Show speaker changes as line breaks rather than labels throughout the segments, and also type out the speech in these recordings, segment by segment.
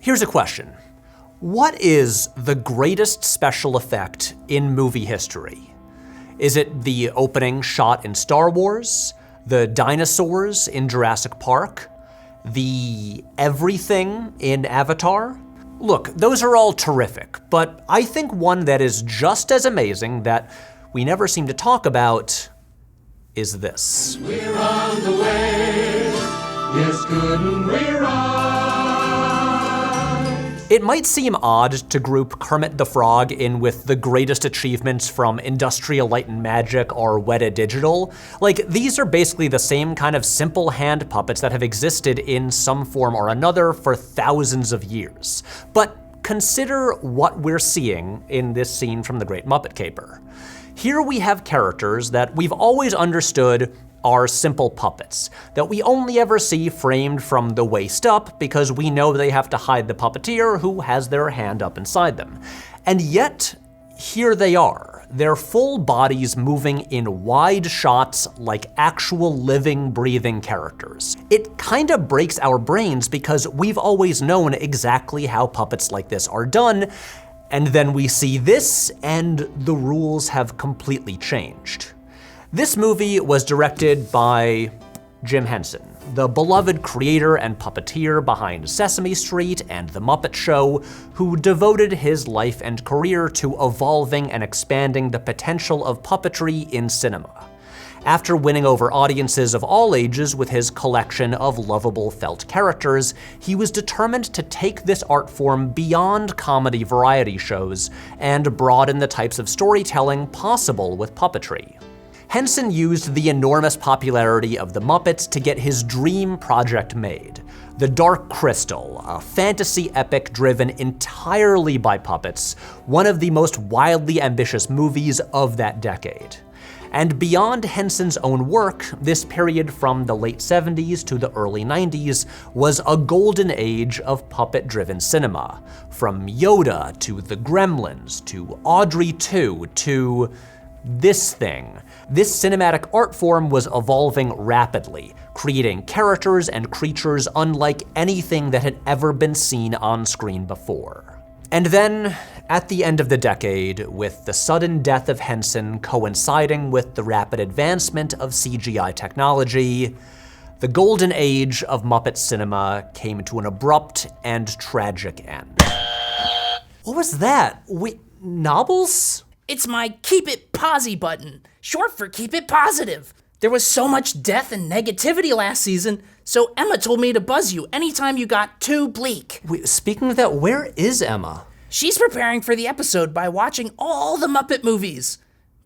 Here's a question. What is the greatest special effect in movie history? Is it the opening shot in Star Wars? The dinosaurs in Jurassic Park? The everything in Avatar? Look, those are all terrific, but I think one that is just as amazing that we never seem to talk about is this.
We're on the way, yes, couldn't we ride?
It might seem odd to group Kermit the Frog in with the greatest achievements from Industrial Light and Magic or Weta Digital. Like, these are basically the same kind of simple hand puppets that have existed in some form or another for thousands of years. But consider what we're seeing in this scene from The Great Muppet Caper. Here we have characters that we've always understood are simple puppets, that we only ever see framed from the waist up because we know they have to hide the puppeteer who has their hand up inside them. And yet, here they are, their full bodies moving in wide shots like actual living, breathing characters. It kinda breaks our brains because we've always known exactly how puppets like this are done, and then we see this, and the rules have completely changed. This movie was directed by Jim Henson, the beloved creator and puppeteer behind Sesame Street and The Muppet Show, who devoted his life and career to evolving and expanding the potential of puppetry in cinema. After winning over audiences of all ages with his collection of lovable felt characters, he was determined to take this art form beyond comedy variety shows and broaden the types of storytelling possible with puppetry. Henson used the enormous popularity of the Muppets to get his dream project made, The Dark Crystal, a fantasy epic driven entirely by puppets, one of the most wildly ambitious movies of that decade. And beyond Henson's own work, this period from the late 70s to the early 90s was a golden age of puppet-driven cinema. From Yoda to The Gremlins to Audrey 2 to this thing. This cinematic art form was evolving rapidly, creating characters and creatures unlike anything that had ever been seen on screen before. And then, at the end of the decade, with the sudden death of Henson coinciding with the rapid advancement of CGI technology, the golden age of Muppet cinema came to an abrupt and tragic end. What was that? Wait, Nobbles?
It's my Keep It Posy button, short for Keep It Positive. There was so much death and negativity last season, so Emma told me to buzz you anytime you got too bleak.
Wait, speaking of that, where is Emma?
She's preparing for the episode by watching all the Muppet movies.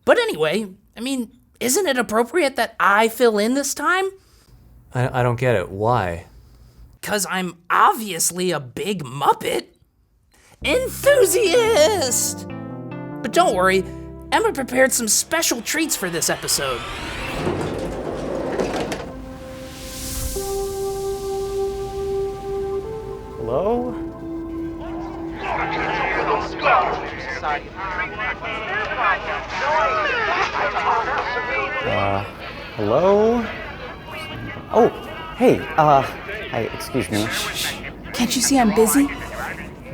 But anyway, isn't it appropriate that I fill in this time?
I don't get it. Why?
'Cause I'm obviously a big Muppet enthusiast! But don't worry, Emma prepared some special treats for this episode.
Hello? Hello? Oh, hey, hi, excuse me.
Can't you see I'm busy?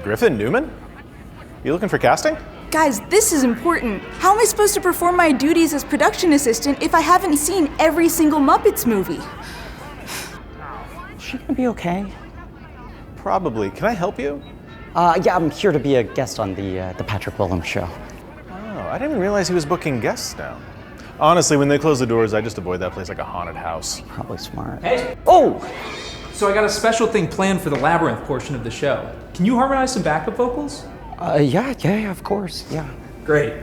Griffin Newman? You looking for casting?
Guys, this is important. How am I supposed to perform my duties as production assistant if I haven't seen every single Muppets movie?
Is she gonna be okay?
Probably. Can I help you?
Yeah, I'm here to be a guest on the Patrick Willems show.
Oh, I didn't even realize he was booking guests now. Honestly, when they close the doors, I just avoid that place like a haunted house.
Probably smart.
Hey!
Oh!
So I got a special thing planned for the Labyrinth portion of the show. Can you harmonize some backup vocals?
Yeah, of course, yeah.
Great.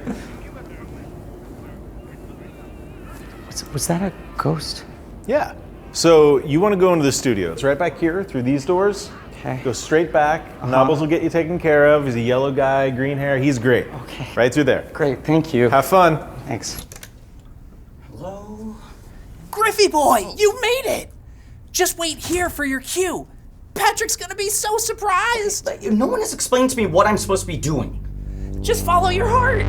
Was that a ghost?
Yeah. So you want to go into the studio. It's right back here through these doors.
Okay.
Go straight back. Nobbles will get you taken care of. He's a yellow guy, green hair. He's great.
Okay.
Right through there.
Great, thank you.
Have fun.
Thanks.
Hello? Griffey boy, you made it! Just wait here for your cue. Patrick's gonna be so surprised.
No one has explained to me what I'm supposed to be doing.
Just follow your heart.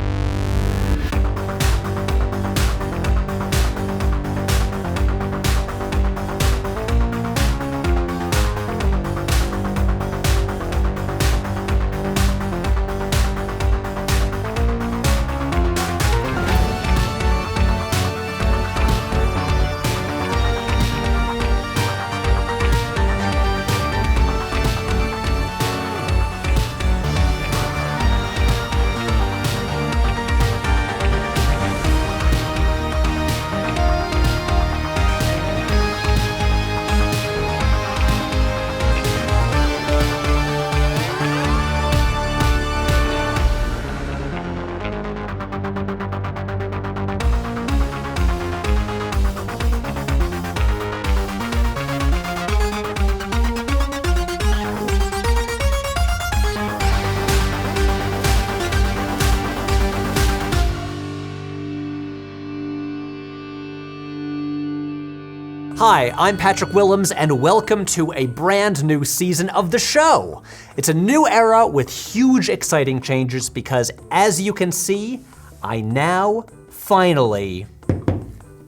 Hi, I'm Patrick Willems, and welcome to a brand new season of the show. It's a new era with huge, exciting changes because, as you can see, I now, finally,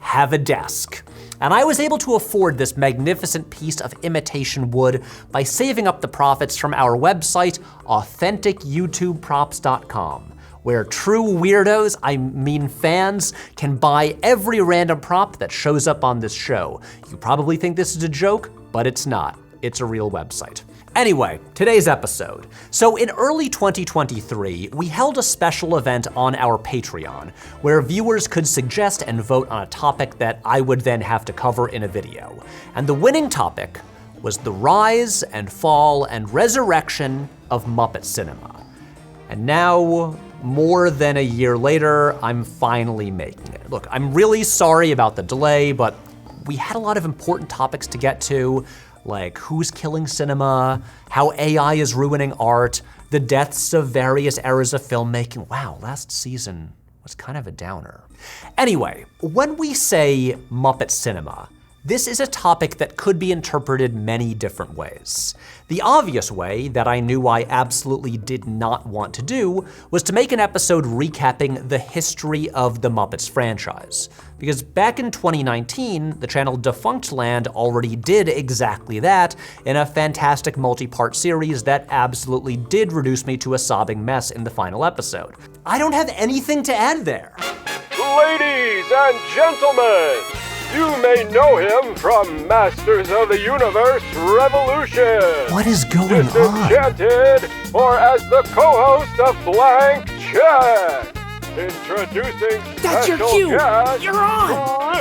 have a desk. And I was able to afford this magnificent piece of imitation wood by saving up the profits from our website, AuthenticYouTubeProps.com, where true weirdos, I mean fans, can buy every random prop that shows up on this show. You probably think this is a joke, but it's not. It's a real website. Anyway, today's episode. So in early 2023, we held a special event on our Patreon where viewers could suggest and vote on a topic that I would then have to cover in a video. And the winning topic was the rise and fall and resurrection of Muppet cinema. And now, more than a year later, I'm finally making it. Look, I'm really sorry about the delay, but we had a lot of important topics to get to, like who's killing cinema, how AI is ruining art, the deaths of various eras of filmmaking. Wow, last season was kind of a downer. Anyway, when we say Muppet cinema, this is a topic that could be interpreted many different ways. The obvious way that I knew I absolutely did not want to do was to make an episode recapping the history of the Muppets franchise. Because back in 2019, the channel Defunctland already did exactly that in a fantastic multi-part series that absolutely did reduce me to a sobbing mess in the final episode. I don't have anything to add there.
Ladies and gentlemen, you may know him from Masters of the Universe Revolution.
What is going on?
Disenchanted, or as the co-host of Blank Check. Introducing
That's your
special
cue.
guest,
You're on.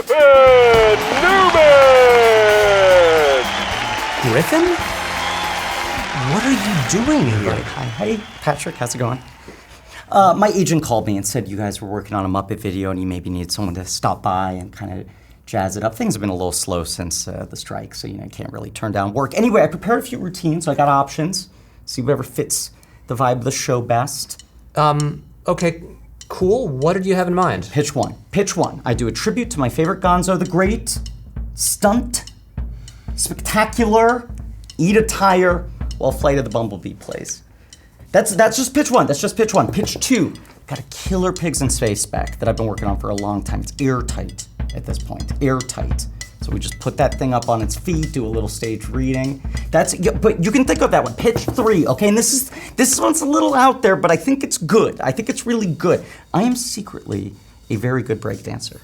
Griffin Newman.
Griffin? What are you doing here?
Hey, Patrick, how's it going? My agent called me and said you guys were working on a Muppet video and you maybe need someone to stop by and kind of jazz it up. Things have been a little slow since the strike, so you can't really turn down work. Anyway, I prepared a few routines, so I got options. See whatever fits the vibe of the show best.
Okay, cool. What did you have in mind?
Pitch one. I do a tribute to my favorite Gonzo the Great, stunt, spectacular, eat a tire while Flight of the Bumblebee plays. That's just pitch one. Pitch two. Got a killer Pigs in Space spec that I've been working on for a long time. It's airtight at this point, airtight. So we just put that thing up on its feet, do a little stage reading. But you can think of that one. Pitch three, okay? And this one's a little out there, but I think it's good. I think it's really good. I am secretly a very good breakdancer.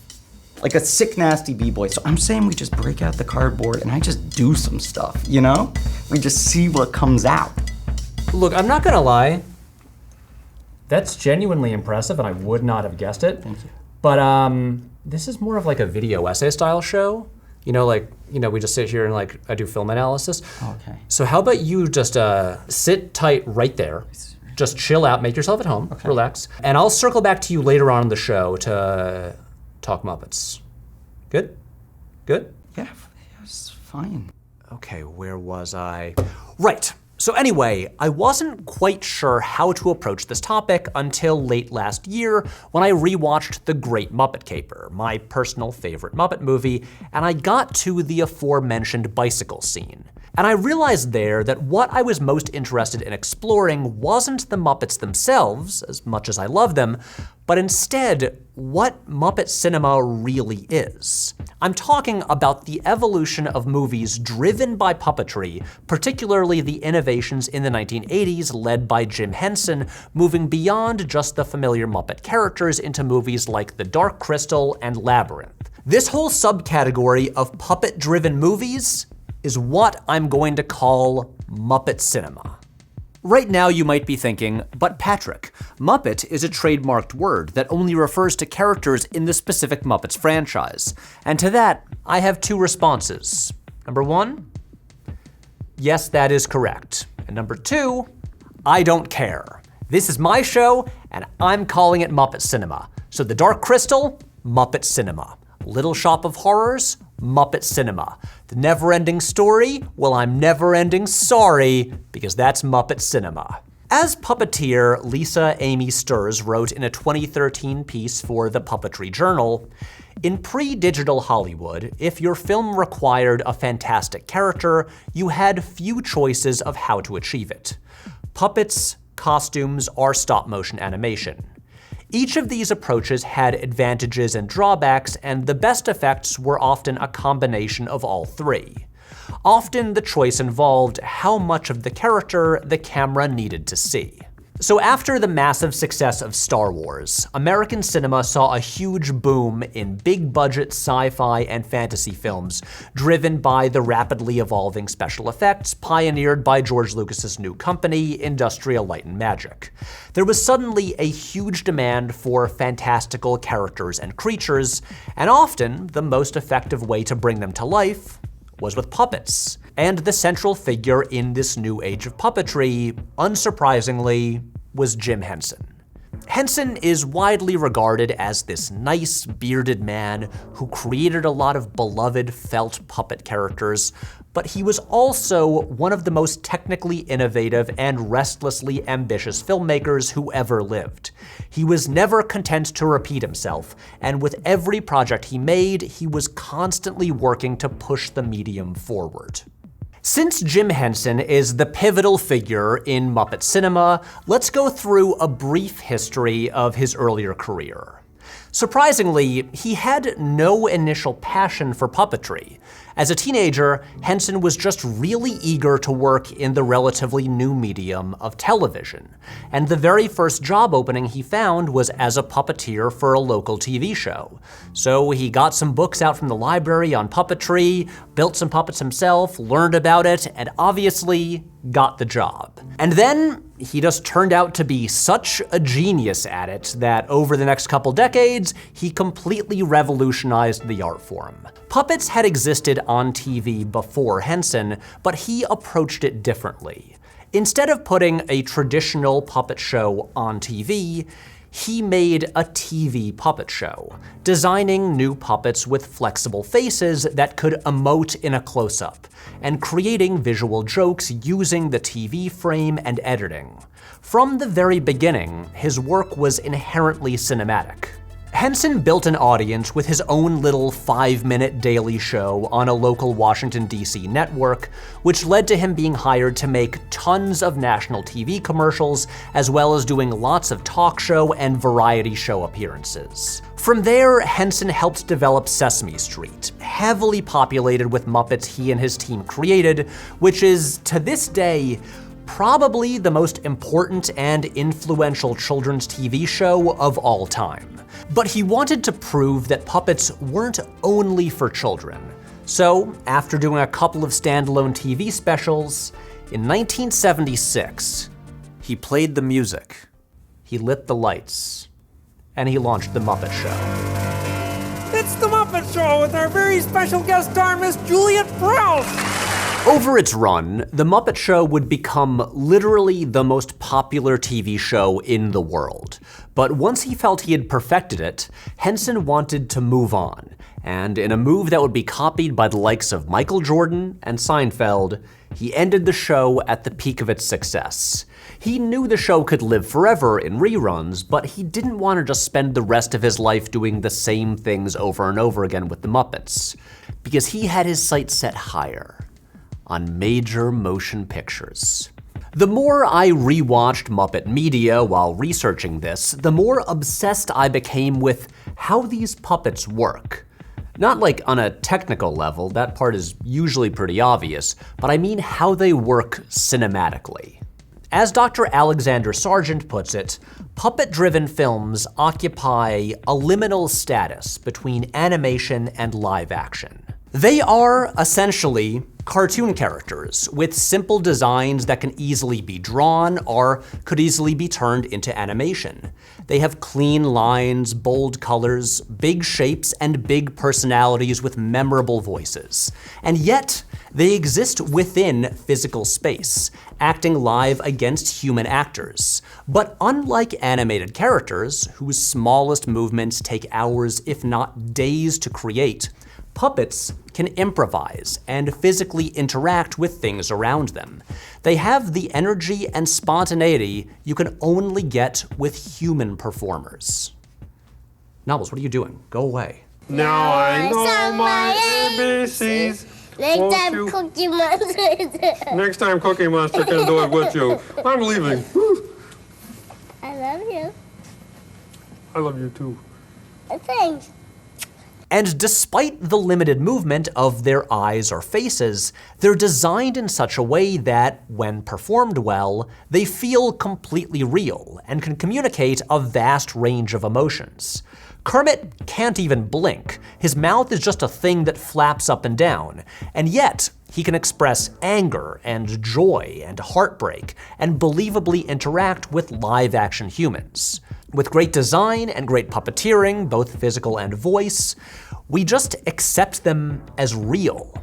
Like a sick, nasty b-boy. So I'm saying we just break out the cardboard and I just do some stuff, We just see what comes out.
Look, I'm not gonna lie. That's genuinely impressive and I would not have guessed it.
Thank you.
But this is more of like a video essay style show. We just sit here and I do film analysis.
Okay.
So how about you just sit tight right there, just chill out, make yourself at home, relax, and I'll circle back to you later on in the show to talk Muppets. Good? Good?
Yeah, it's fine.
Okay, where was I? Right. So anyway, I wasn't quite sure how to approach this topic until late last year when I rewatched The Great Muppet Caper, my personal favorite Muppet movie, and I got to the aforementioned bicycle scene. And I realized there that what I was most interested in exploring wasn't the Muppets themselves, as much as I love them, but instead, what Muppet cinema really is. I'm talking about the evolution of movies driven by puppetry, particularly the innovations in the 1980s led by Jim Henson, moving beyond just the familiar Muppet characters into movies like The Dark Crystal and Labyrinth. This whole subcategory of puppet-driven movies is what I'm going to call Muppet cinema. Right now you might be thinking, but Patrick, Muppet is a trademarked word that only refers to characters in the specific Muppets franchise. And to that, I have two responses. Number one, yes, that is correct. And number two, I don't care. This is my show, and I'm calling it Muppet Cinema. So The Dark Crystal, Muppet Cinema. Little Shop of Horrors, Muppet Cinema. The Never-Ending Story, well, I'm never-ending sorry, because that's Muppet Cinema. As puppeteer Lisa Amy Sturz wrote in a 2013 piece for the Puppetry Journal, In pre-digital Hollywood, if your film required a fantastic character, you had few choices of how to achieve it: puppets, costumes, or stop-motion animation. Each of these approaches had advantages and drawbacks, and the best effects were often a combination of all three. Often the choice involved how much of the character the camera needed to see. So after the massive success of Star Wars, American cinema saw a huge boom in big-budget sci-fi and fantasy films, driven by the rapidly evolving special effects pioneered by George Lucas's new company, Industrial Light and Magic. There was suddenly a huge demand for fantastical characters and creatures, and often the most effective way to bring them to life was with puppets. And the central figure in this new age of puppetry, unsurprisingly, was Jim Henson. Henson is widely regarded as this nice, bearded man who created a lot of beloved felt puppet characters, but he was also one of the most technically innovative and restlessly ambitious filmmakers who ever lived. He was never content to repeat himself, and with every project he made, he was constantly working to push the medium forward. Since Jim Henson is the pivotal figure in Muppet cinema, let's go through a brief history of his earlier career. Surprisingly, he had no initial passion for puppetry. As a teenager, Henson was just really eager to work in the relatively new medium of television, and the very first job opening he found was as a puppeteer for a local TV show. So he got some books out from the library on puppetry, built some puppets himself, learned about it, and obviously got the job. And then he just turned out to be such a genius at it that over the next couple decades, he completely revolutionized the art form. Puppets had existed on TV before Henson, but he approached it differently. Instead of putting a traditional puppet show on TV, he made a TV puppet show, designing new puppets with flexible faces that could emote in a close-up, and creating visual jokes using the TV frame and editing. From the very beginning, his work was inherently cinematic. Henson built an audience with his own little 5-minute daily show on a local Washington, D.C. network, which led to him being hired to make tons of national TV commercials, as well as doing lots of talk show and variety show appearances. From there, Henson helped develop Sesame Street, heavily populated with Muppets he and his team created, which is, to this day, probably the most important and influential children's TV show of all time. But he wanted to prove that puppets weren't only for children. So, after doing a couple of standalone TV specials, in 1976, he played the music, he lit the lights, and he launched The Muppet Show.
It's The Muppet Show with our very special guest star, Miss Juliet Prowse!
Over its run, The Muppet Show would become literally the most popular TV show in the world. But once he felt he had perfected it, Henson wanted to move on. And in a move that would be copied by the likes of Michael Jordan and Seinfeld, he ended the show at the peak of its success. He knew the show could live forever in reruns, but he didn't want to just spend the rest of his life doing the same things over and over again with the Muppets, because he had his sights set higher on major motion pictures. The more I rewatched Muppet media while researching this, the more obsessed I became with how these puppets work. Not like on a technical level, that part is usually pretty obvious, but I mean how they work cinematically. As Dr. Alexander Sargent puts it, puppet-driven films occupy a liminal status between animation and live action. They are essentially cartoon characters with simple designs that can easily be drawn or could easily be turned into animation. They have clean lines, bold colors, big shapes, and big personalities with memorable voices. And yet, they exist within physical space, acting live against human actors. But unlike animated characters, whose smallest movements take hours, if not days, to create, puppets can improvise and physically interact with things around them. They have the energy and spontaneity you can only get with human performers. Nobbles, what are you doing? Go away.
Now I know my ABCs.
Next time Cookie Monster.
Next time Cookie Monster can do it with you. I'm leaving.
I love you.
I love you too.
Thanks.
And despite the limited movement of their eyes or faces, they're designed in such a way that, when performed well, they feel completely real and can communicate a vast range of emotions. Kermit can't even blink. His mouth is just a thing that flaps up and down, and yet he can express anger and joy and heartbreak and believably interact with live-action humans. With great design and great puppeteering, both physical and voice, we just accept them as real.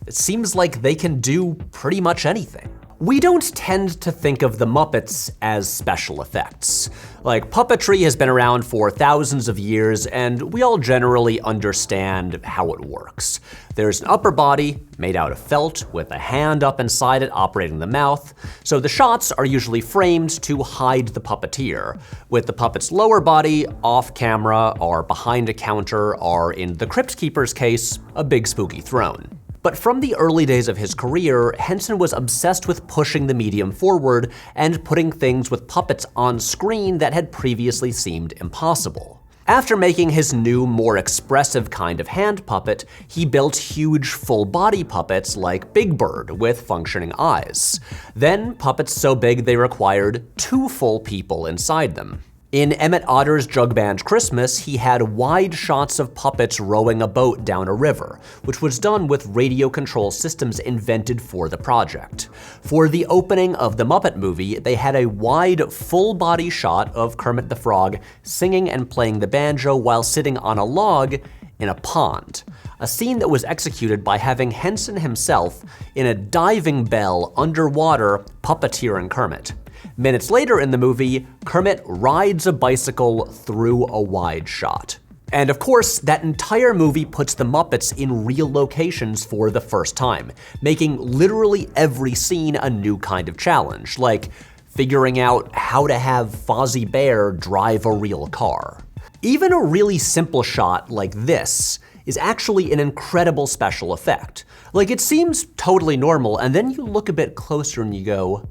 It seems like they can do pretty much anything. We don't tend to think of the Muppets as special effects. Like, puppetry has been around for thousands of years, and we all generally understand how it works. There's an upper body made out of felt with a hand up inside it operating the mouth, so the shots are usually framed to hide the puppeteer, with the puppet's lower body off camera or behind a counter or, in the Crypt Keeper's case, a big spooky throne. But from the early days of his career, Henson was obsessed with pushing the medium forward and putting things with puppets on screen that had previously seemed impossible. After making his new, more expressive kind of hand puppet, he built huge full-body puppets like Big Bird with functioning eyes. Then puppets so big they required 2 full people inside them. In Emmett Otter's Jug Band Christmas, he had wide shots of puppets rowing a boat down a river, which was done with radio control systems invented for the project. For the opening of the Muppet movie, they had a wide, full-body shot of Kermit the Frog singing and playing the banjo while sitting on a log in a pond, a scene that was executed by having Henson himself in a diving bell underwater puppeteering Kermit. Minutes later in the movie, Kermit rides a bicycle through a wide shot. And of course, that entire movie puts the Muppets in real locations for the first time, making literally every scene a new kind of challenge, like figuring out how to have Fozzie Bear drive a real car. Even a really simple shot like this is actually an incredible special effect. Like, it seems totally normal, and then you look a bit closer and you go,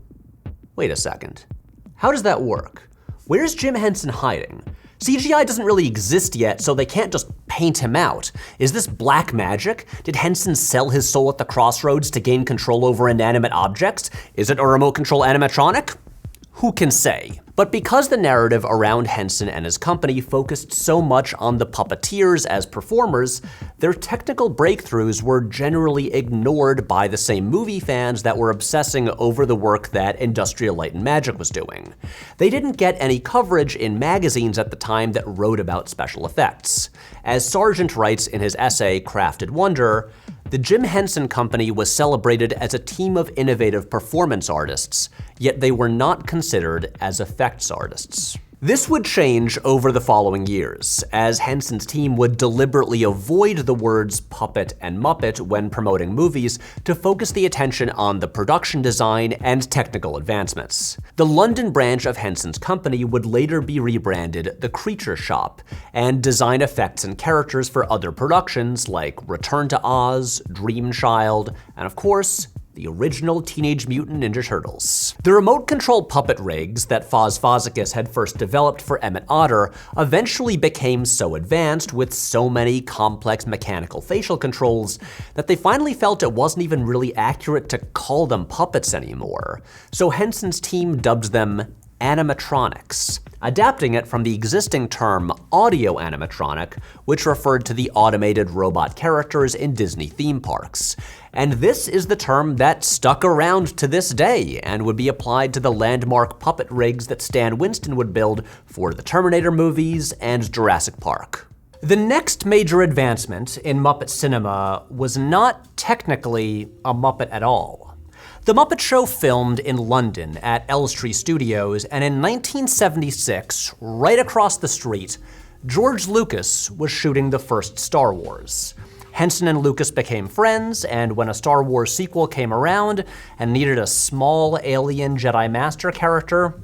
wait a second, how does that work? Where's Jim Henson hiding? CGI doesn't really exist yet, so they can't just paint him out. Is this black magic? Did Henson sell his soul at the crossroads to gain control over inanimate objects? Is it a remote control animatronic? Who can say? But because the narrative around Henson and his company focused so much on the puppeteers as performers, their technical breakthroughs were generally ignored by the same movie fans that were obsessing over the work that Industrial Light and Magic was doing. They didn't get any coverage in magazines at the time that wrote about special effects. As Sargent writes in his essay, Crafted Wonder, the Jim Henson Company was celebrated as a team of innovative performance artists, yet they were not considered as effects artists. This would change over the following years, as Henson's team would deliberately avoid the words puppet and Muppet when promoting movies to focus the attention on the production design and technical advancements. The London branch of Henson's company would later be rebranded The Creature Shop and design effects and characters for other productions like Return to Oz, Dream Child, and of course, the original Teenage Mutant Ninja Turtles. The remote control puppet rigs that Fozfozicus had first developed for Emmett Otter eventually became so advanced with so many complex mechanical facial controls that they finally felt it wasn't even really accurate to call them puppets anymore. So Henson's team dubbed them animatronics, adapting it from the existing term audio animatronic, which referred to the automated robot characters in Disney theme parks. And this is the term that stuck around to this day and would be applied to the landmark puppet rigs that Stan Winston would build for the Terminator movies and Jurassic Park. The next major advancement in Muppet cinema was not technically a Muppet at all. The Muppet Show filmed in London at Elstree Studios, and in 1976, right across the street, George Lucas was shooting the first Star Wars. Henson and Lucas became friends, and when a Star Wars sequel came around and needed a small alien Jedi Master character,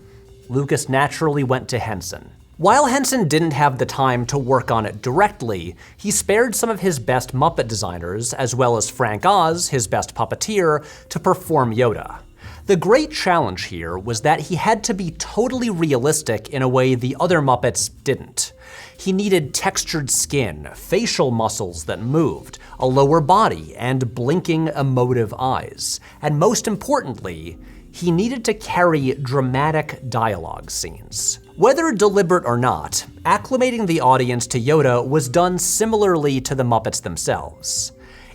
Lucas naturally went to Henson. While Henson didn't have the time to work on it directly, he spared some of his best Muppet designers, as well as Frank Oz, his best puppeteer, to perform Yoda. The great challenge here was that he had to be totally realistic in a way the other Muppets didn't. He needed textured skin, facial muscles that moved, a lower body, and blinking emotive eyes. And most importantly, he needed to carry dramatic dialogue scenes. Whether deliberate or not, acclimating the audience to Yoda was done similarly to the Muppets themselves.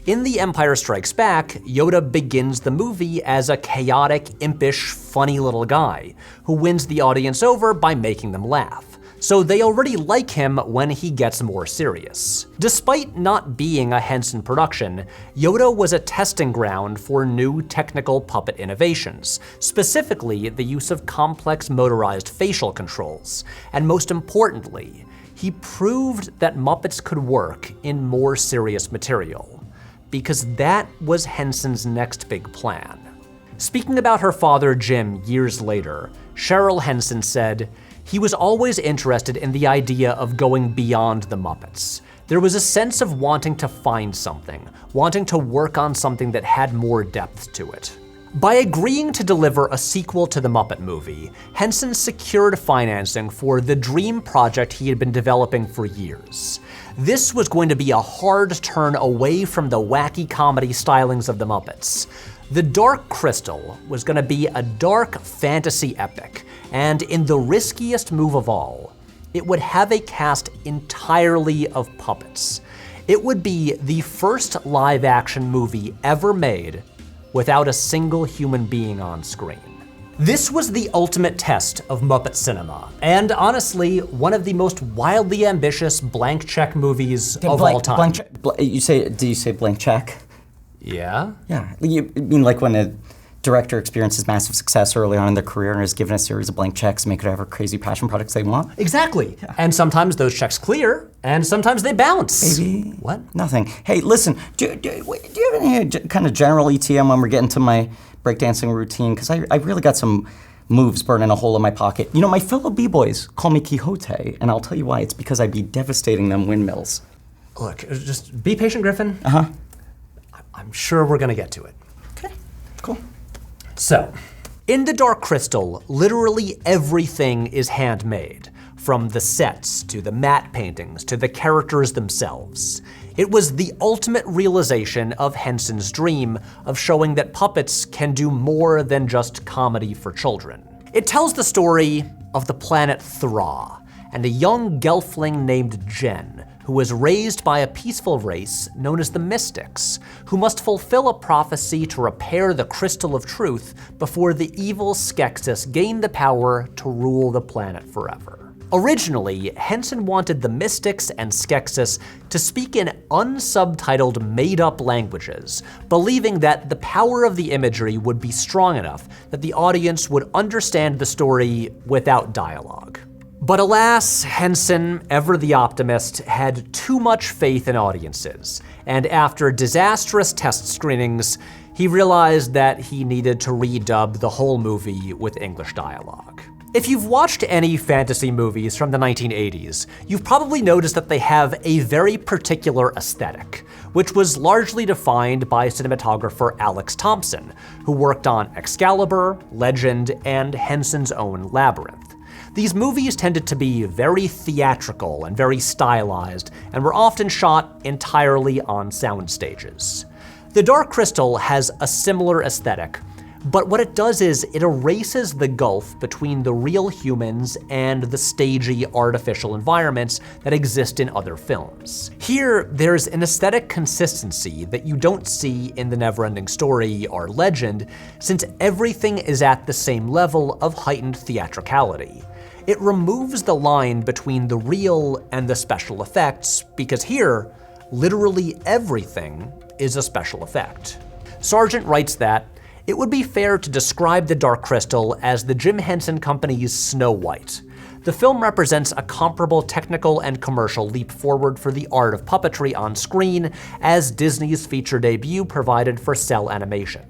In The Empire Strikes Back, Yoda begins the movie as a chaotic, impish, funny little guy who wins the audience over by making them laugh. So they already like him when he gets more serious. Despite not being a Henson production, Yoda was a testing ground for new technical puppet innovations, specifically the use of complex motorized facial controls. And most importantly, he proved that Muppets could work in more serious material, because that was Henson's next big plan. Speaking about her father, Jim, years later, Cheryl Henson said, "He was always interested in the idea of going beyond the Muppets. There was a sense of wanting to find something, wanting to work on something that had more depth to it." By agreeing to deliver a sequel to the Muppet movie, Henson secured financing for the dream project he had been developing for years. This was going to be a hard turn away from the wacky comedy stylings of the Muppets. The Dark Crystal was going to be a dark fantasy epic, and in the riskiest move of all, it would have a cast entirely of puppets. It would be the first live-action movie ever made without a single human being on screen. This was the ultimate test of Muppet cinema, and honestly, one of the most wildly ambitious blank check movies of all time.
Did you say blank check?
Yeah?
Yeah, you mean like when a director experiences massive success early on in their career and is given a series of blank checks to make whatever crazy passion projects they want?
Exactly. Yeah. And sometimes those checks clear, and sometimes they bounce.
Maybe.
What?
Nothing. Hey, listen, do you have any kind of general ETM when we're getting to my breakdancing routine? Because I really got some moves burning a hole in my pocket. You know, my fellow B-boys call me Quixote, and I'll tell you why. It's because I'd be devastating them windmills.
Look, just be patient, Griffin.
Uh-huh.
I'm sure we're gonna get to it.
Okay, cool.
So, in The Dark Crystal, literally everything is handmade, from the sets to the matte paintings to the characters themselves. It was the ultimate realization of Henson's dream of showing that puppets can do more than just comedy for children. It tells the story of the planet Thra and a young gelfling named Jen, who was raised by a peaceful race known as the Mystics, who must fulfill a prophecy to repair the Crystal of Truth before the evil Skeksis gain the power to rule the planet forever. Originally, Henson wanted the Mystics and Skeksis to speak in unsubtitled, made-up languages, believing that the power of the imagery would be strong enough that the audience would understand the story without dialogue. But alas, Henson, ever the optimist, had too much faith in audiences, and after disastrous test screenings, he realized that he needed to redub the whole movie with English dialogue. If you've watched any fantasy movies from the 1980s, you've probably noticed that they have a very particular aesthetic, which was largely defined by cinematographer Alex Thompson, who worked on Excalibur, Legend, and Henson's own Labyrinth. These movies tended to be very theatrical and very stylized, and were often shot entirely on sound stages. The Dark Crystal has a similar aesthetic, but what it does is it erases the gulf between the real humans and the stagey artificial environments that exist in other films. Here, there's an aesthetic consistency that you don't see in The Neverending Story or Legend, since everything is at the same level of heightened theatricality. It removes the line between the real and the special effects, because here, literally everything is a special effect. Sargent writes that, "It would be fair to describe The Dark Crystal as the Jim Henson Company's Snow White. The film represents a comparable technical and commercial leap forward for the art of puppetry on screen as Disney's feature debut provided for cell animation."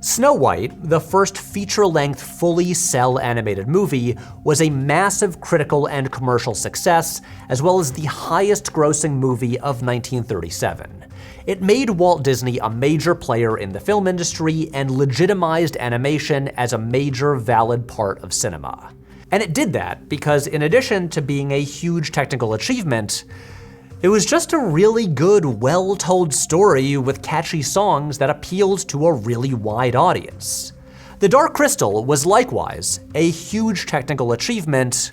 Snow White, the first feature-length, fully cel-animated movie, was a massive critical and commercial success, as well as the highest-grossing movie of 1937. It made Walt Disney a major player in the film industry and legitimized animation as a major valid part of cinema. And it did that because, in addition to being a huge technical achievement, it was just a really good, well-told story with catchy songs that appealed to a really wide audience. The Dark Crystal was likewise a huge technical achievement,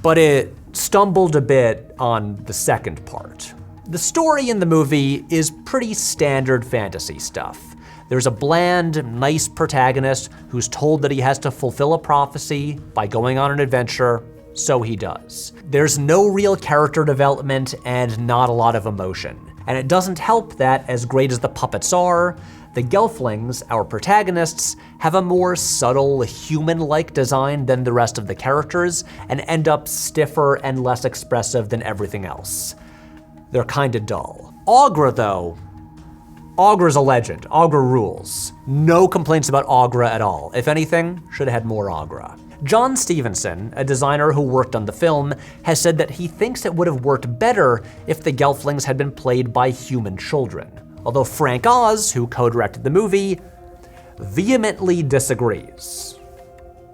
but it stumbled a bit on the second part. The story in the movie is pretty standard fantasy stuff. There's a bland, nice protagonist who's told that he has to fulfill a prophecy by going on an adventure, so he does. There's no real character development and not a lot of emotion. And it doesn't help that, as great as the puppets are, the Gelflings, our protagonists, have a more subtle, human-like design than the rest of the characters and end up stiffer and less expressive than everything else. They're kinda dull. Aughra, though, Aughra's a legend. Aughra rules. No complaints about Aughra at all. If anything, should have had more Aughra. John Stevenson, a designer who worked on the film, has said that he thinks it would have worked better if the Gelflings had been played by human children. Although Frank Oz, who co-directed the movie, vehemently disagrees.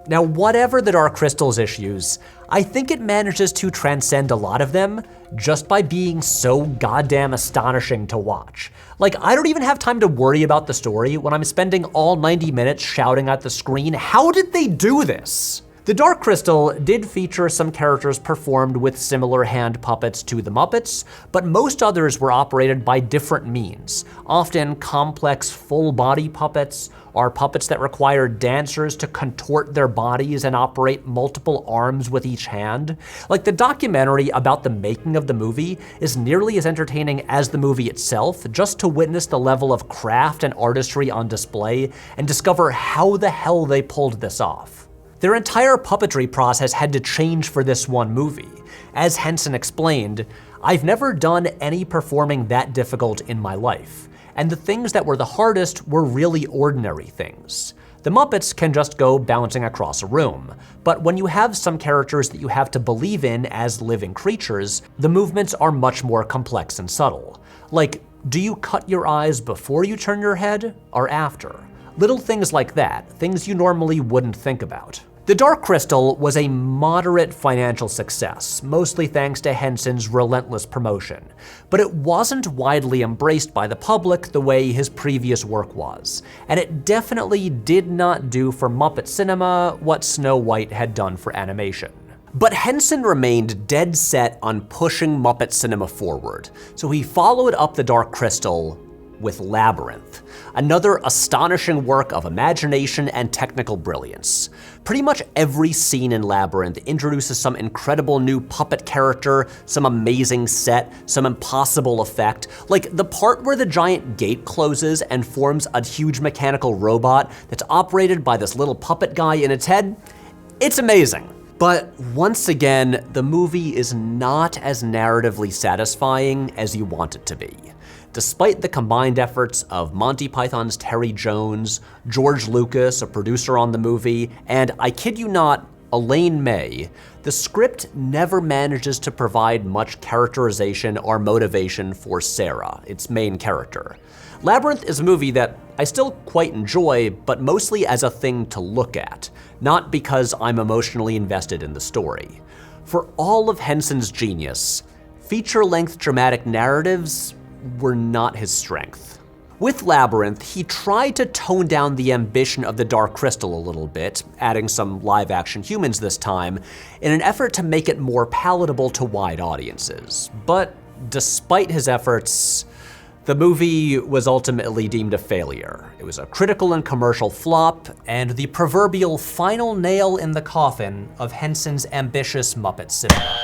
Now, whatever the Dark Crystal's issues, I think it manages to transcend a lot of them just by being so goddamn astonishing to watch. Like, I don't even have time to worry about the story when I'm spending all 90 minutes shouting at the screen, how did they do this? The Dark Crystal did feature some characters performed with similar hand puppets to the Muppets, but most others were operated by different means, often complex full-body puppets, or puppets that require dancers to contort their bodies and operate multiple arms with each hand. Like, the documentary about the making of the movie is nearly as entertaining as the movie itself, just to witness the level of craft and artistry on display and discover how the hell they pulled this off. Their entire puppetry process had to change for this one movie. As Henson explained, "I've never done any performing that difficult in my life, and the things that were the hardest were really ordinary things. The Muppets can just go bouncing across a room, but when you have some characters that you have to believe in as living creatures, the movements are much more complex and subtle. Like, do you cut your eyes before you turn your head, or after? Little things like that, things you normally wouldn't think about." The Dark Crystal was a moderate financial success, mostly thanks to Henson's relentless promotion, but it wasn't widely embraced by the public the way his previous work was, and it definitely did not do for Muppet cinema what Snow White had done for animation. But Henson remained dead set on pushing Muppet cinema forward, so he followed up the Dark Crystal with Labyrinth, another astonishing work of imagination and technical brilliance. Pretty much every scene in Labyrinth introduces some incredible new puppet character, some amazing set, some impossible effect. Like the part where the giant gate closes and forms a huge mechanical robot that's operated by this little puppet guy in its head, it's amazing. But once again, the movie is not as narratively satisfying as you want it to be. Despite the combined efforts of Monty Python's Terry Jones, George Lucas, a producer on the movie, and, I kid you not, Elaine May, the script never manages to provide much characterization or motivation for Sarah, its main character. Labyrinth is a movie that I still quite enjoy, but mostly as a thing to look at, not because I'm emotionally invested in the story. For all of Henson's genius, feature-length dramatic narratives were not his strength. With Labyrinth, he tried to tone down the ambition of the Dark Crystal a little bit, adding some live-action humans this time, in an effort to make it more palatable to wide audiences. But despite his efforts, the movie was ultimately deemed a failure. It was a critical and commercial flop, and the proverbial final nail in the coffin of Henson's ambitious Muppet cinema.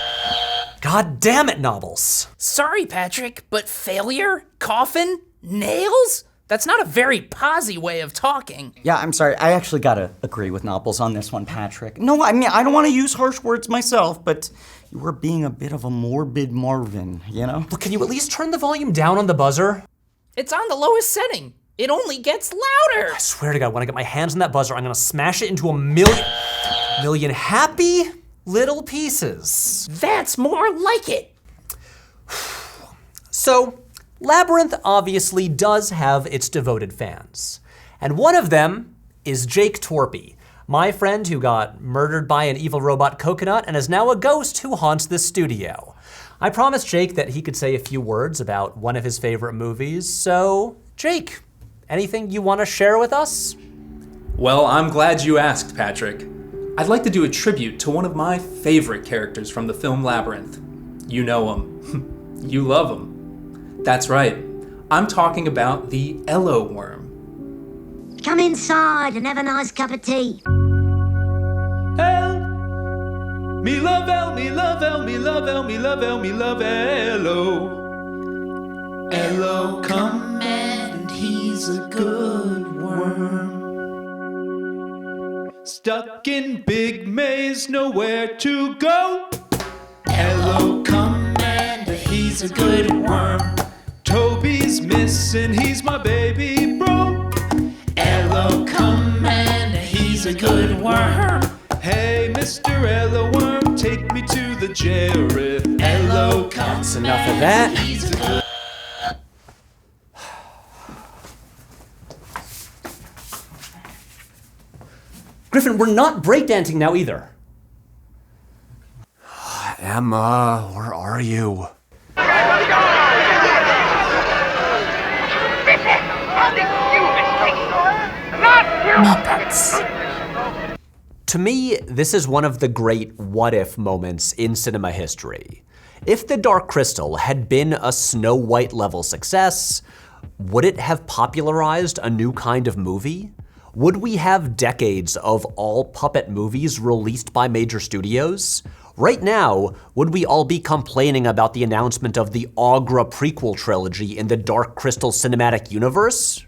God damn it, Nobbles!
Sorry, Patrick, but failure? Coffin? Nails? That's not a very posy way of talking.
Yeah, I'm sorry. I actually gotta agree with Nobbles on this one, Patrick. No, I mean, I don't want to use harsh words myself, but you were being a bit of a morbid Marvin, you know?
But can you at least turn the volume down on the buzzer?
It's on the lowest setting. It only gets louder.
I swear to God, when I get my hands on that buzzer, I'm gonna smash it into a million happy little pieces.
That's more like it.
So, Labyrinth obviously does have its devoted fans. And one of them is Jake Torpey, my friend who got murdered by an evil robot coconut and is now a ghost who haunts this studio. I promised Jake that he could say a few words about one of his favorite movies, so Jake, anything you want to share with us?
Well, I'm glad you asked, Patrick. I'd like to do a tribute to one of my favorite characters from the film Labyrinth. You know him. You love him. That's right. I'm talking about the Ello worm.
Come inside and have a nice cup of tea.
Me love El, me love El, me love El, me love El, me love Ello. Ello, come and he's a good worm. Stuck in big maze, nowhere to go. Ello, come and he's a good worm. Toby's missing, he's my baby bro. Ello, come and he's a good worm. Hey, Mr. Ello worm, take me to the jail if Ello comes.
That's enough of that. Griffin, we're not breakdancing now either. Emma, where are you?
Muppets.
To me, this is one of the great what-if moments in cinema history. If The Dark Crystal had been a Snow White level success, would it have popularized a new kind of movie? Would we have decades of all puppet movies released by major studios? Right now, would we all be complaining about the announcement of the Aughra prequel trilogy in the Dark Crystal cinematic universe?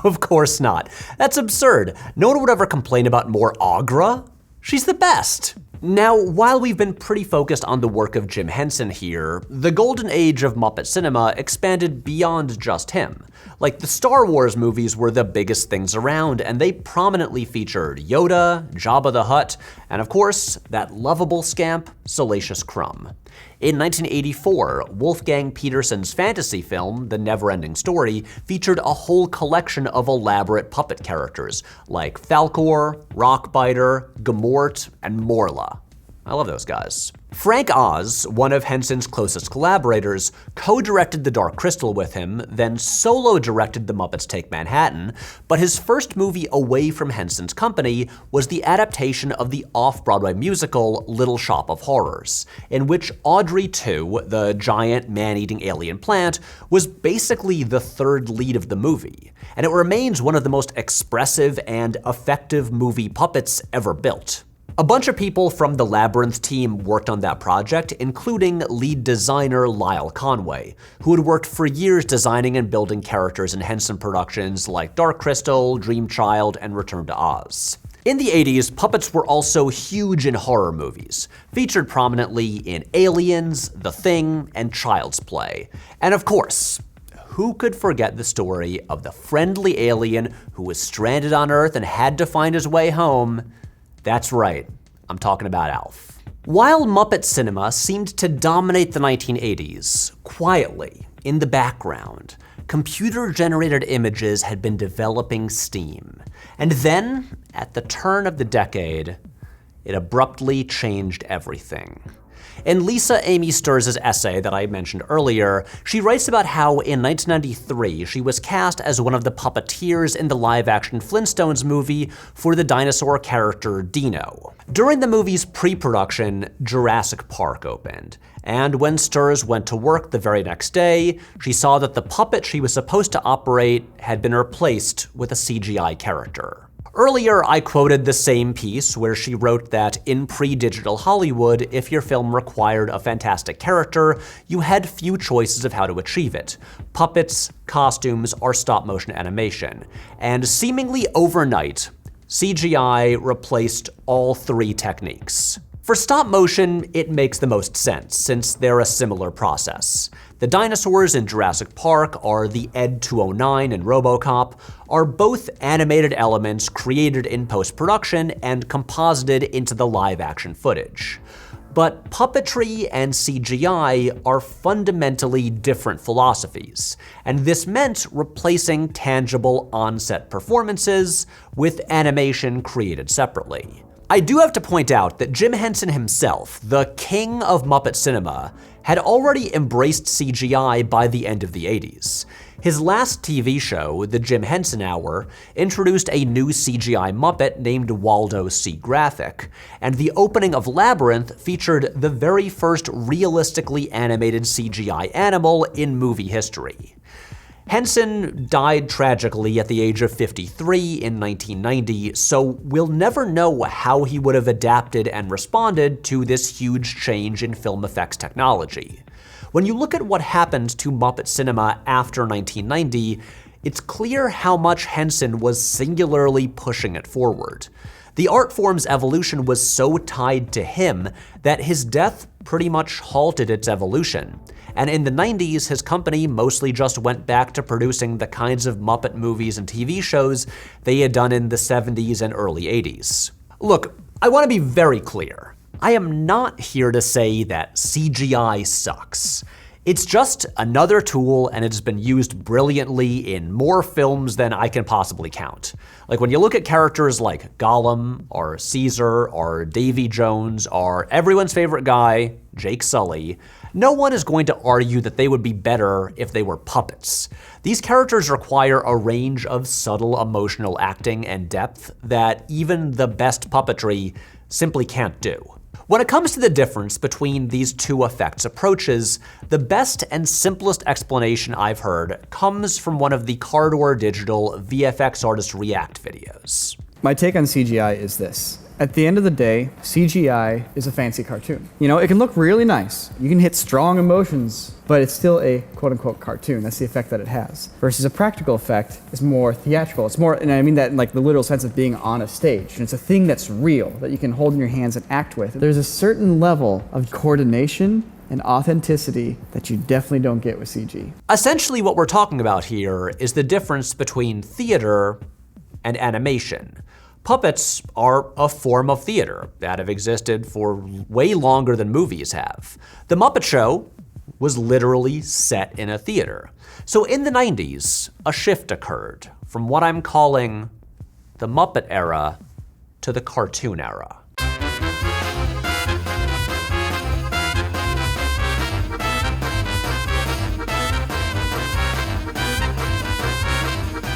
Of course not. That's absurd. No one would ever complain about more Aughra. She's the best. Now, while we've been pretty focused on the work of Jim Henson here, the golden age of Muppet cinema expanded beyond just him. Like, the Star Wars movies were the biggest things around, and they prominently featured Yoda, Jabba the Hutt, and of course, that lovable scamp, Salacious Crumb. In 1984, Wolfgang Petersen's fantasy film, The Neverending Story, featured a whole collection of elaborate puppet characters, like Falkor, Rockbiter, Gamort, and Morla. I love those guys. Frank Oz, one of Henson's closest collaborators, co-directed The Dark Crystal with him, then solo-directed The Muppets Take Manhattan, but his first movie away from Henson's company was the adaptation of the off-Broadway musical Little Shop of Horrors, in which Audrey II, the giant man-eating alien plant, was basically the third lead of the movie, and it remains one of the most expressive and effective movie puppets ever built. A bunch of people from the Labyrinth team worked on that project, including lead designer Lyle Conway, who had worked for years designing and building characters in Henson productions like Dark Crystal, Dream Child, and Return to Oz. In the 80s, puppets were also huge in horror movies, featured prominently in Aliens, The Thing, and Child's Play. And of course, who could forget the story of the friendly alien who was stranded on Earth and had to find his way home? That's right, I'm talking about Alf. While Muppet cinema seemed to dominate the 1980s, quietly, in the background, computer-generated images had been developing steam. And then, at the turn of the decade, it abruptly changed everything. In Lisa Amy Sturz' essay that I mentioned earlier, she writes about how in 1993 she was cast as one of the puppeteers in the live-action Flintstones movie for the dinosaur character Dino. During the movie's pre-production, Jurassic Park opened, and when Sturz went to work the very next day, she saw that the puppet she was supposed to operate had been replaced with a CGI character. Earlier, I quoted the same piece where she wrote that in pre-digital Hollywood, if your film required a fantastic character, you had few choices of how to achieve it: puppets, costumes, or stop-motion animation. And seemingly overnight, CGI replaced all three techniques. For stop motion, it makes the most sense, since they're a similar process. The dinosaurs in Jurassic Park or the Ed 209 in RoboCop are both animated elements created in post-production and composited into the live-action footage. But puppetry and CGI are fundamentally different philosophies, and this meant replacing tangible on-set performances with animation created separately. I do have to point out that Jim Henson himself, the king of Muppet cinema, had already embraced CGI by the end of the 80s. His last TV show, The Jim Henson Hour, introduced a new CGI Muppet named Waldo C. Graphic, and the opening of Labyrinth featured the very first realistically animated CGI animal in movie history. Henson died tragically at the age of 53 in 1990, so we'll never know how he would have adapted and responded to this huge change in film effects technology. When you look at what happened to Muppet cinema after 1990, it's clear how much Henson was singularly pushing it forward. The art form's evolution was so tied to him that his death pretty much halted its evolution. And in the 90s, his company mostly just went back to producing the kinds of Muppet movies and TV shows they had done in the 70s and early 80s. Look, I want to be very clear. I am not here to say that CGI sucks. It's just another tool, and it's been used brilliantly in more films than I can possibly count. Like when you look at characters like Gollum, or Caesar, or Davy Jones, or everyone's favorite guy, Jake Sully, no one is going to argue that they would be better if they were puppets. These characters require a range of subtle emotional acting and depth that even the best puppetry simply can't do. When it comes to the difference between these two effects approaches, the best and simplest explanation I've heard comes from one of the Cardor Digital VFX Artist React videos.
My take on CGI is this. At the end of the day, CGI is a fancy cartoon. You know, it can look really nice. You can hit strong emotions, but it's still a quote-unquote cartoon. That's the effect that it has. Versus a practical effect is more theatrical. It's more, and I mean that in like the literal sense of being on a stage. And it's a thing that's real, that you can hold in your hands and act with. There's a certain level of coordination and authenticity that you definitely don't get with CG.
Essentially what we're talking about here is the difference between theater and animation. Puppets are a form of theater that have existed for way longer than movies have. The Muppet Show was literally set in a theater. So in the 90s, a shift occurred from what I'm calling the Muppet era to the cartoon era.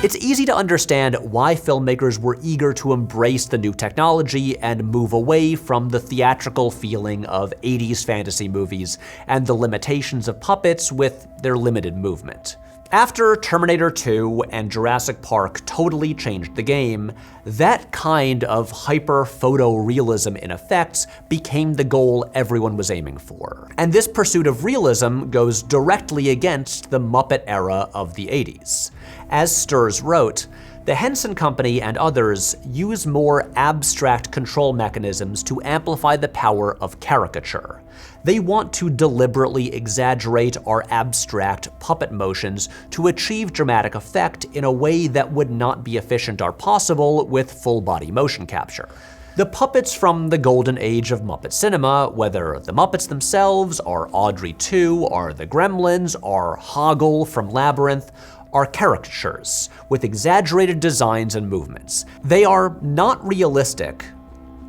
It's easy to understand why filmmakers were eager to embrace the new technology and move away from the theatrical feeling of 80s fantasy movies and the limitations of puppets with their limited movement. After Terminator 2 and Jurassic Park totally changed the game, that kind of hyper-photorealism in effects became the goal everyone was aiming for. And this pursuit of realism goes directly against the Muppet era of the 80s. As Sturz wrote, the Henson Company and others use more abstract control mechanisms to amplify the power of caricature. They want to deliberately exaggerate our abstract puppet motions to achieve dramatic effect in a way that would not be efficient or possible with full-body motion capture. The puppets from the golden age of Muppet cinema, whether the Muppets themselves, or Audrey 2, or the Gremlins, or Hoggle from Labyrinth, are caricatures with exaggerated designs and movements. They are not realistic,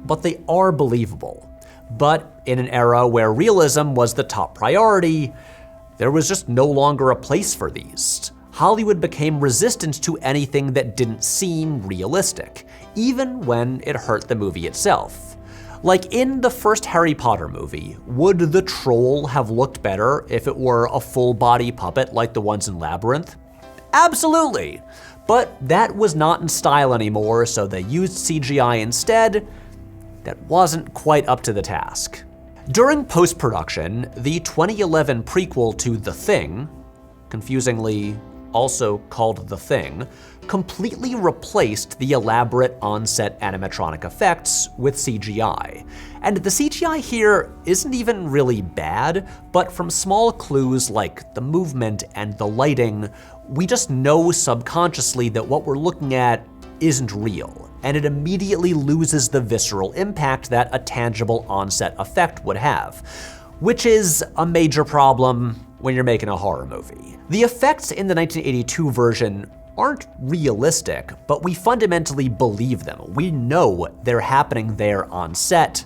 but they are believable. But in an era where realism was the top priority, there was just no longer a place for these. Hollywood became resistant to anything that didn't seem realistic, even when it hurt the movie itself. Like in the first Harry Potter movie, would the troll have looked better if it were a full-body puppet like the ones in Labyrinth? Absolutely! But that was not in style anymore, so they used CGI instead. That wasn't quite up to the task. During post-production, the 2011 prequel to The Thing, confusingly also called The Thing, completely replaced the elaborate on-set animatronic effects with CGI. And the CGI here isn't even really bad, but from small clues like the movement and the lighting, we just know subconsciously that what we're looking at isn't real, and it immediately loses the visceral impact that a tangible on-set effect would have, which is a major problem when you're making a horror movie. The effects in the 1982 version aren't realistic, but we fundamentally believe them. We know they're happening there on set,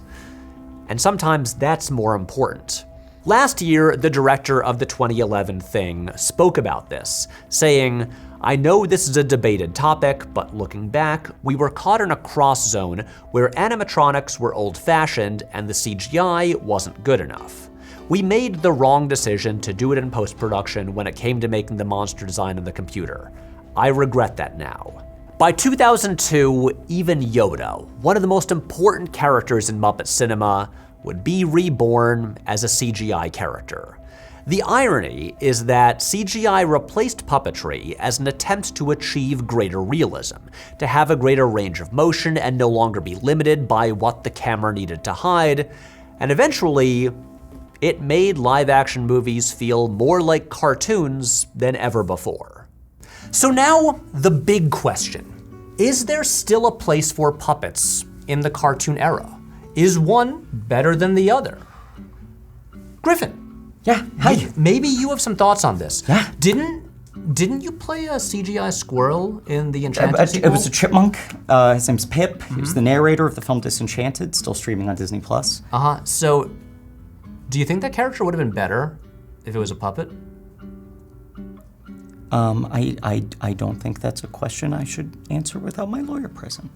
and sometimes that's more important. Last year, the director of the 2011 Thing spoke about this, saying, "I know this is a debated topic, but looking back, we were caught in a cross zone where animatronics were old-fashioned and the CGI wasn't good enough. We made the wrong decision to do it in post-production when it came to making the monster design on the computer. I regret that now." By 2002, even Yoda, one of the most important characters in Muppet cinema, would be reborn as a CGI character. The irony is that CGI replaced puppetry as an attempt to achieve greater realism, to have a greater range of motion and no longer be limited by what the camera needed to hide, and eventually, it made live-action movies feel more like cartoons than ever before. So now, the big question. Is there still a place for puppets in the cartoon era? Is one better than the other? Griffin.
Yeah, hi.
Maybe you have some thoughts on this.
Yeah.
Didn't you play a CGI squirrel in the Enchanted sequel?
It was a chipmunk. His name's Pip. He was the narrator of the film Disenchanted, still streaming on Disney+.
So, do you think that character would have been better if it was a puppet?
I don't think that's a question I should answer without my lawyer present.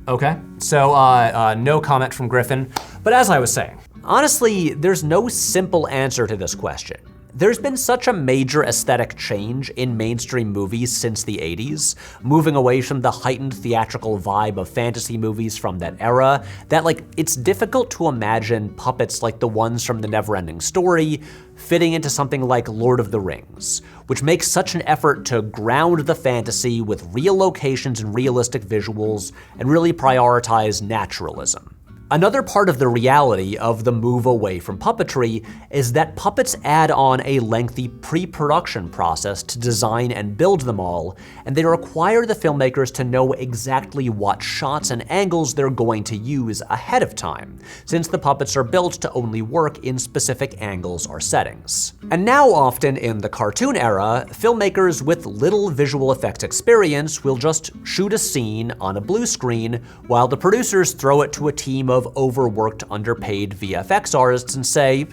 Okay, so no comment from Griffin. But as I was saying, honestly, there's no simple answer to this question. There's been such a major aesthetic change in mainstream movies since the 80s, moving away from the heightened theatrical vibe of fantasy movies from that era, that it's difficult to imagine puppets like the ones from The Neverending Story fitting into something like Lord of the Rings, which makes such an effort to ground the fantasy with real locations and realistic visuals, and really prioritize naturalism. Another part of the reality of the move away from puppetry is that puppets add on a lengthy pre-production process to design and build them all, and they require the filmmakers to know exactly what shots and angles they're going to use ahead of time, since the puppets are built to only work in specific angles or settings. And now often in the cartoon era, filmmakers with little visual effects experience will just shoot a scene on a blue screen while the producers throw it to a team of overworked, underpaid VFX artists and say,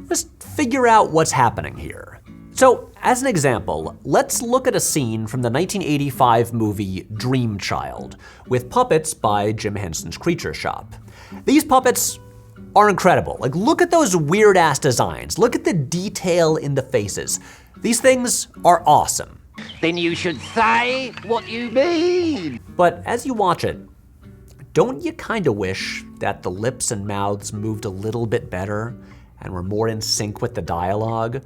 just figure out what's happening here. So, as an example, let's look at a scene from the 1985 movie Dream Child, with puppets by Jim Henson's Creature Shop. These puppets are incredible. Look at those weird-ass designs. Look at the detail in the faces. These things are awesome.
Then you should say what you mean.
But as you watch it, don't you kind of wish that the lips and mouths moved a little bit better and were more in sync with the dialogue?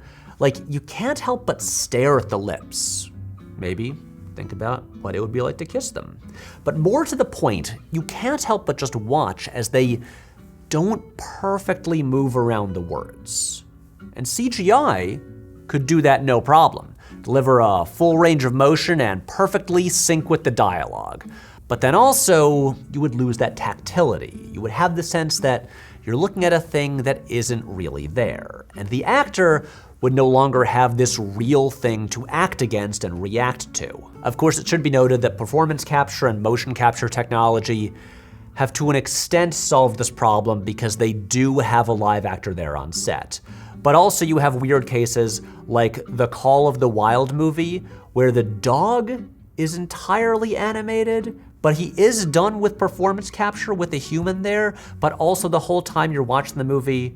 You can't help but stare at the lips. Maybe think about what it would be like to kiss them. But more to the point, you can't help but just watch as they don't perfectly move around the words. And CGI could do that no problem. Deliver a full range of motion and perfectly sync with the dialogue. But then also, you would lose that tactility. You would have the sense that you're looking at a thing that isn't really there. And the actor would no longer have this real thing to act against and react to. Of course, it should be noted that performance capture and motion capture technology have to an extent solved this problem because they do have a live actor there on set. But also you have weird cases like the Call of the Wild movie, where the dog is entirely animated, but he is done with performance capture with a human there, but also the whole time you're watching the movie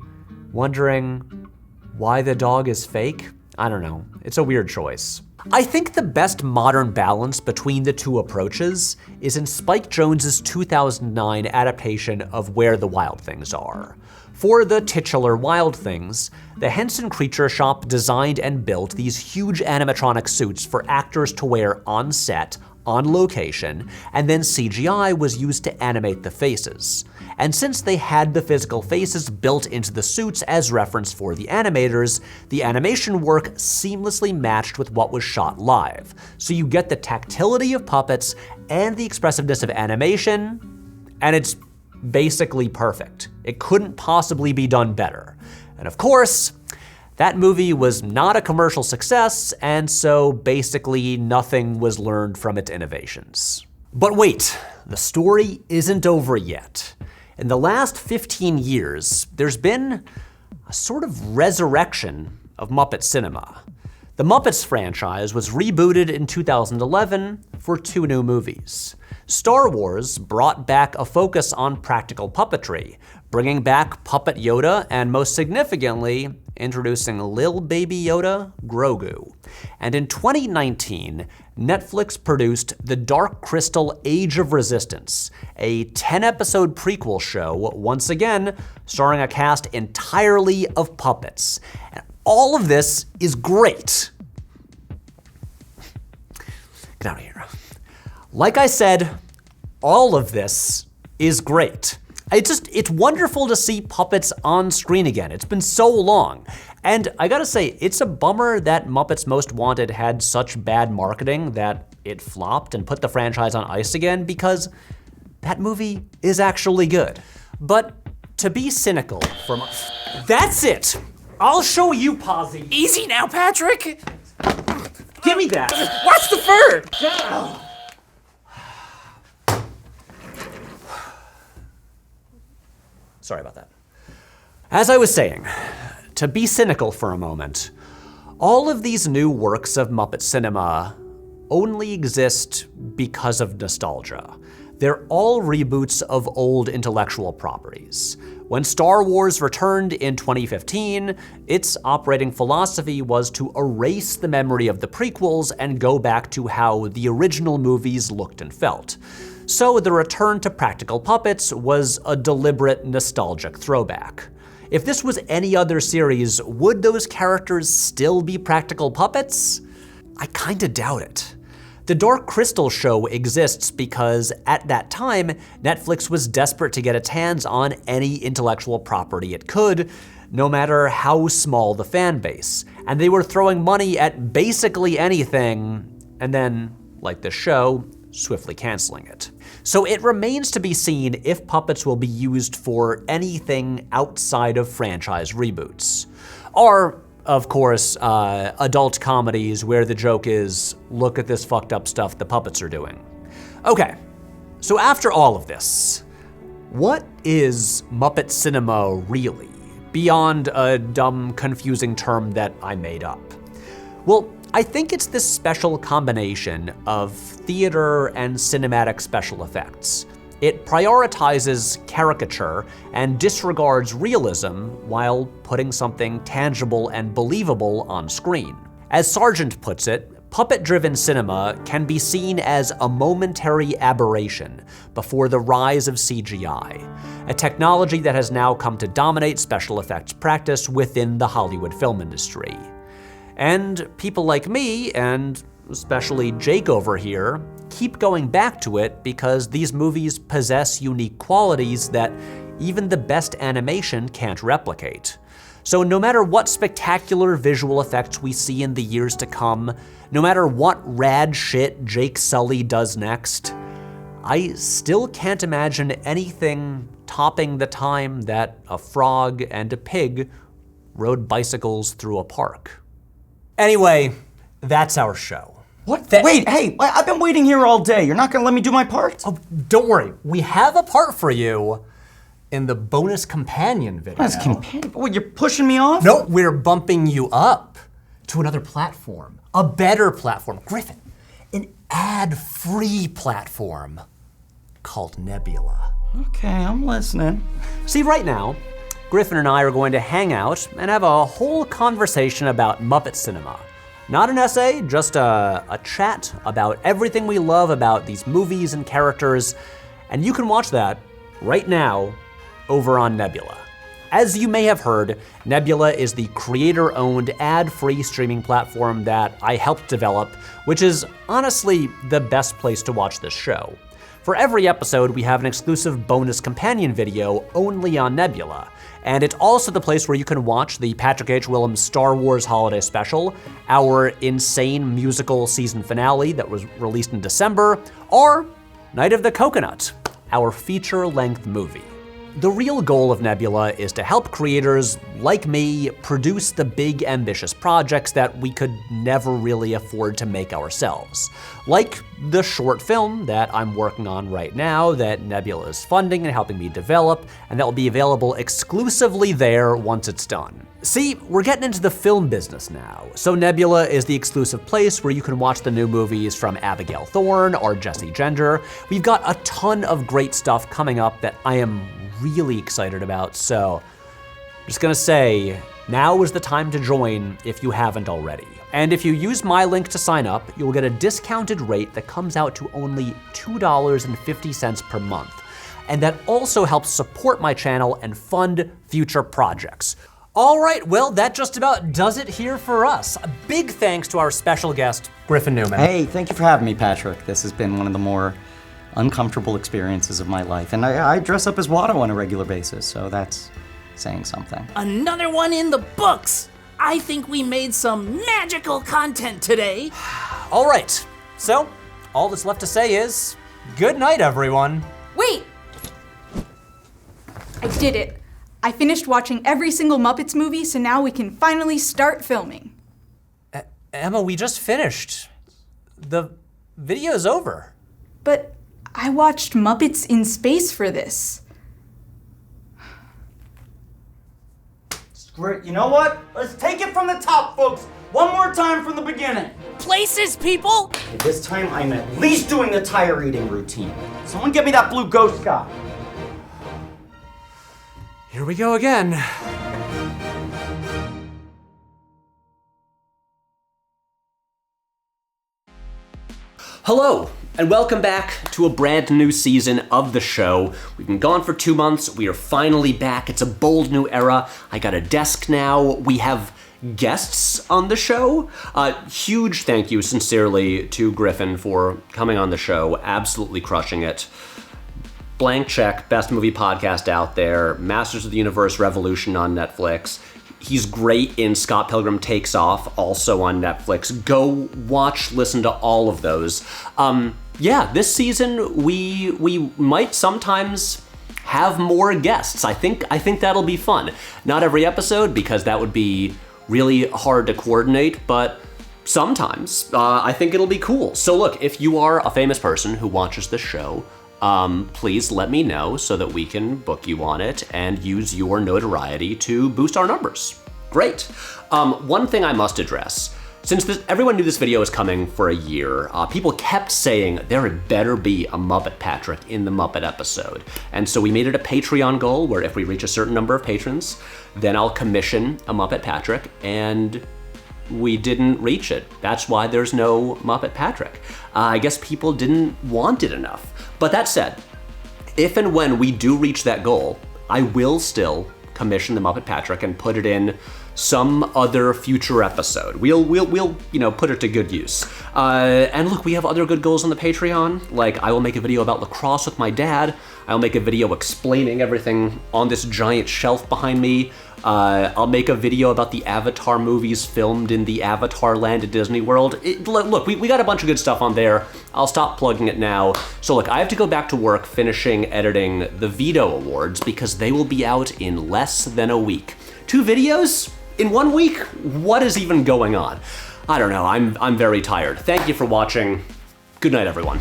wondering why the dog is fake. I don't know, it's a weird choice. I think the best modern balance between the two approaches is in Spike Jonze's 2009 adaptation of Where the Wild Things Are. For the titular Wild Things, the Henson Creature Shop designed and built these huge animatronic suits for actors to wear on set, on location, and then CGI was used to animate the faces. And since they had the physical faces built into the suits as reference for the animators, the animation work seamlessly matched with what was shot live. So you get the tactility of puppets and the expressiveness of animation, and it's basically perfect. It couldn't possibly be done better. And of course, that movie was not a commercial success, and so basically nothing was learned from its innovations. But wait, the story isn't over yet. In the last 15 years, there's been a sort of resurrection of Muppet cinema. The Muppets franchise was rebooted in 2011 for 2 new movies. Star Wars brought back a focus on practical puppetry, bringing back Puppet Yoda and, most significantly, introducing Lil Baby Yoda, Grogu. And in 2019, Netflix produced The Dark Crystal Age of Resistance, a 10-episode prequel show, once again, starring a cast entirely of puppets. And all of this is great. Get out of here. Like I said, all of this is great. It's wonderful to see puppets on screen again. It's been so long. And I gotta say, it's a bummer that Muppets Most Wanted had such bad marketing that it flopped and put the franchise on ice again, because that movie is actually good. But to be cynical from... That's it! I'll show you, Posy.
Easy now, Patrick.
Give me that.
Watch the fur.
Sorry about that. As I was saying, to be cynical for a moment, all of these new works of Muppet cinema only exist because of nostalgia. They're all reboots of old intellectual properties. When Star Wars returned in 2015, its operating philosophy was to erase the memory of the prequels and go back to how the original movies looked and felt. So the return to practical puppets was a deliberate nostalgic throwback. If this was any other series, would those characters still be practical puppets? I kinda doubt it. The Dark Crystal show exists because, at that time, Netflix was desperate to get its hands on any intellectual property it could, no matter how small the fan base. And they were throwing money at basically anything, and then, like the show, swiftly canceling it. So it remains to be seen if puppets will be used for anything outside of franchise reboots. Or, of course, adult comedies where the joke is, look at this fucked up stuff the puppets are doing. Okay, so after all of this, what is Muppet cinema really, beyond a dumb, confusing term that I made up? Well, I think it's this special combination of theater and cinematic special effects. It prioritizes caricature and disregards realism while putting something tangible and believable on screen. As Sargent puts it, puppet-driven cinema can be seen as a momentary aberration before the rise of CGI, a technology that has now come to dominate special effects practice within the Hollywood film industry. And people like me, and especially Jake over here, keep going back to it because these movies possess unique qualities that even the best animation can't replicate. So no matter what spectacular visual effects we see in the years to come, no matter what rad shit Jake Sully does next, I still can't imagine anything topping the time that a frog and a pig rode bicycles through a park. Anyway, that's our show.
What? Wait, hey, I've been waiting here all day. You're not gonna let me do my part?
Oh, don't worry. We have a part for you in the bonus companion video.
Bonus companion? What, you're pushing me off?
No, we're bumping you up to another platform. A better platform. Griffin, an ad-free platform called Nebula.
Okay, I'm listening.
See, right now, Griffin and I are going to hang out and have a whole conversation about Muppet cinema. Not an essay, just a chat about everything we love about these movies and characters, and you can watch that right now over on Nebula. as you may have heard, Nebula is the creator-owned, ad-free streaming platform that I helped develop, which is honestly the best place to watch this show. For every episode, we have an exclusive bonus companion video only on Nebula. And it's also the place where you can watch the Patrick H. Willems Star Wars Holiday Special, our insane musical season finale that was released in December, or Night of the Coconut, our feature-length movie. The real goal of Nebula is to help creators like me produce the big, ambitious projects that we could never really afford to make ourselves. Like the short film that I'm working on right now that Nebula is funding and helping me develop, and that will be available exclusively there once it's done. See, we're getting into the film business now, so Nebula is the exclusive place where you can watch the new movies from Abigail Thorne or Jesse Gender. We've got a ton of great stuff coming up that I am really excited about, so I'm just gonna say, now is the time to join if you haven't already. And if you use my link to sign up, you'll get a discounted rate that comes out to only $2.50 per month. And that also helps support my channel and fund future projects. All right, well, that just about does it here for us. A big thanks to our special guest, Griffin Newman.
Hey, thank you for having me, Patrick. This has been one of the more uncomfortable experiences of my life. And I dress up as Watto on a regular basis, so that's saying something.
Another one in the books! I think we made some magical content today.
All right, so all that's left to say is, good night, everyone.
Wait! I did it. I finished watching every single Muppets movie, so now we can finally start filming.
Emma, we just finished. The video's over.
But I watched Muppets in Space for this.
Great. You know what? Let's take it from the top, folks. One more time from the beginning.
Places, people!
This time I'm at least doing the tire eating routine. Someone get me that blue ghost guy.
Here we go again. Hello, and welcome back to a brand new season of the show. We've been gone for 2 months. We are finally back. It's a bold new era. I got a desk now. We have guests on the show. Huge thank you, sincerely, to Griffin for coming on the show. Absolutely crushing it. Blank check, best movie podcast out there. Masters of the Universe Revolution on Netflix. He's great in Scott Pilgrim Takes Off, also on Netflix. Go watch, listen to all of those. Yeah, this season we might sometimes have more guests. I think that'll be fun. Not every episode, because that would be really hard to coordinate, but sometimes I think it'll be cool. So look, if you are a famous person who watches this show, please let me know so that we can book you on it and use your notoriety to boost our numbers. Great. One thing I must address, since everyone knew this video was coming for a year, people kept saying there had better be a Muppet Patrick in the Muppet episode. And so we made it a Patreon goal where if we reach a certain number of patrons, then I'll commission a Muppet Patrick, and we didn't reach it. That's why there's no Muppet Patrick. I guess people didn't want it enough. But that said, if and when we do reach that goal, I will still commission the Muppet Patrick and put it in some other future episode. We'll put it to good use. And look, we have other good goals on the Patreon. Like, I will make a video about lacrosse with my dad. I'll make a video explaining everything on this giant shelf behind me. I'll make a video about the Avatar movies filmed in the Avatar land at Disney World. Look, we got a bunch of good stuff on there. I'll stop plugging it now. So look, I have to go back to work finishing editing the Veto Awards because they will be out in less than a week. 2 videos in 1 week? What is even going on? I don't know, I'm very tired. Thank you for watching. Good night, everyone.